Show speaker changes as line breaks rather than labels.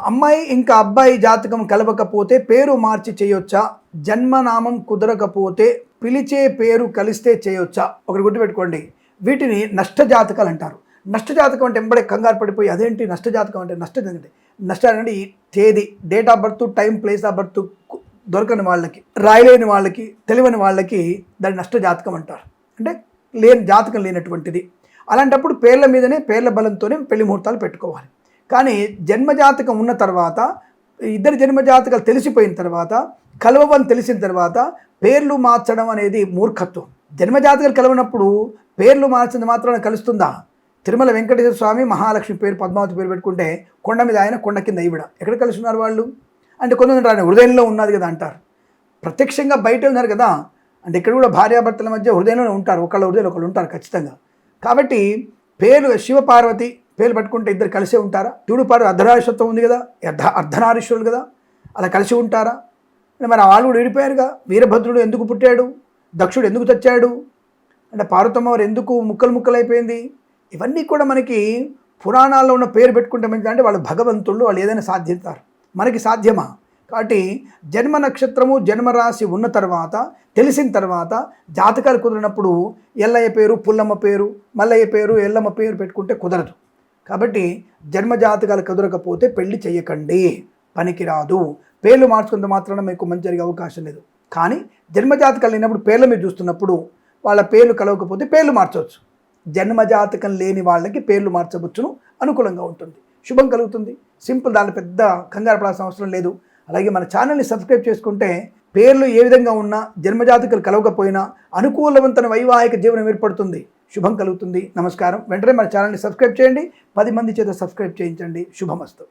అమ్మాయి ఇంకా అబ్బాయి జాతకం కలవకపోతే పేరు మార్చి చేయొచ్చా? జన్మనామం కుదరకపోతే పిలిచే పేరు కలిస్తే చేయొచ్చా? ఒకటి గుర్తుపెట్టుకోండి, వీటిని నష్టజాతకాలు అంటారు. నష్టజాతకం అంటే ఎంబడే కంగారు పడిపోయి అదేంటి నష్టజాతకం అంటే నష్టం అంటే ఈ తేదీ, date of birth, time, place of birth దొరకని వాళ్ళకి, రాయలేని వాళ్ళకి, తెలియని వాళ్ళకి దాన్ని నష్టజాతకం అంటారు. అంటే జాతకం లేనటువంటిది. అలాంటప్పుడు పేర్ల మీదనే, పేర్ల బలంతోనే పెళ్లి ముహూర్తాలు పెట్టుకోవాలి. కానీ జన్మజాతకం ఉన్న తర్వాత, ఇద్దరి జన్మజాతకాలు తెలిసిపోయిన తర్వాత, కలవని తెలిసిన తర్వాత పేర్లు మార్చడం అనేది మూర్ఖత్వం. జన్మజాతకాలు కలవనప్పుడు పేర్లు మార్చింది మాత్రాన కలుస్తుందా? తిరుమల వెంకటేశ్వర స్వామి మహాలక్ష్మి పేరు, పద్మావతి పేరు పెట్టుకుంటే కొండ మీద ఆయన, కొండ కింద ఈవిడ, ఎక్కడ కలిసి ఉన్నారు వాళ్ళు? అంటే కొంతమంది ఆయన హృదయంలో ఉన్నది కదా అంటారు. ప్రత్యక్షంగా బయట ఉన్నారు కదా అంటే ఇక్కడ కూడా భార్యాభర్తల మధ్య హృదయంలోనే ఉంటారు, ఒకళ్ళ హృదయంలో ఒకళ్ళు ఉంటారు ఖచ్చితంగా. కాబట్టి పేరు శివపార్వతి పేర్లు పట్టుకుంటే ఇద్దరు కలిసే ఉంటారా? శివుడు పార్వతి అర్ధనారీశ్వరత్వం ఉంది కదా, అర్ధనారీశ్వరులు కదా, అలా కలిసి ఉంటారా? మరి వాళ్ళు కూడా విడిపోయారుగా. వీరభద్రుడు ఎందుకు పుట్టాడు? దక్షుడు ఎందుకు చచ్చాడు? అంటే పార్వతమ్మ వారు ఎందుకు ముక్కలైపోయింది? ఇవన్నీ కూడా మనకి పురాణాల్లో ఉన్న పేరు పెట్టుకుంటే మంచిది. అంటే వాళ్ళు భగవంతుళ్ళు, వాళ్ళు ఏదైనా సాధిస్తారు, మనకి సాధ్యమా? కాబట్టి జన్మ నక్షత్రము, జన్మరాశి ఉన్న తర్వాత, తెలిసిన తర్వాత జాతకాలు కుదిరినప్పుడు ఎల్లయ్య పేరు, పుల్లమ్మ పేరు, మల్లయ్య పేరు, ఎల్లమ్మ పేరు పెట్టుకుంటే కుదరదు. కాబట్టి జన్మ జాతకాలు కుదరకపోతే పెళ్లి చేయకండి, పనికిరాదు. పేర్లు మార్చుకున్నంత మాత్రాన మీకు మంచి జరిగే అవకాశం లేదు. కానీ జన్మజాతకాలు లేనప్పుడు పేర్ల మీద చూస్తున్నప్పుడు వాళ్ళ పేర్లు కలవకపోతే పేర్లు మార్చవచ్చు. జన్మజాతకం లేని వాళ్ళకి పేర్లు మార్చవచ్చును, అనుకూలంగా ఉంటుంది, శుభం కలుగుతుంది. సింపుల్, దాని పెద్ద కంగారు పడాల్సిన అవసరం లేదు. అలాగే మన ఛానల్ని సబ్స్క్రైబ్ చేసుకుంటే పేర్లు ఏ విధంగా ఉన్నా, జన్మజాతకాలు కలవకపోయినా అనుకూలవంతమైన వైవాహిక జీవనం ఏర్పడుతుంది, శుభం కలుగుతుంది. నమస్కారం. వెంటనే మన ఛానల్ని సబ్స్క్రైబ్ చేయండి, 10 మంది చేత సబ్స్క్రైబ్ చేయించండి. శుభమస్తు.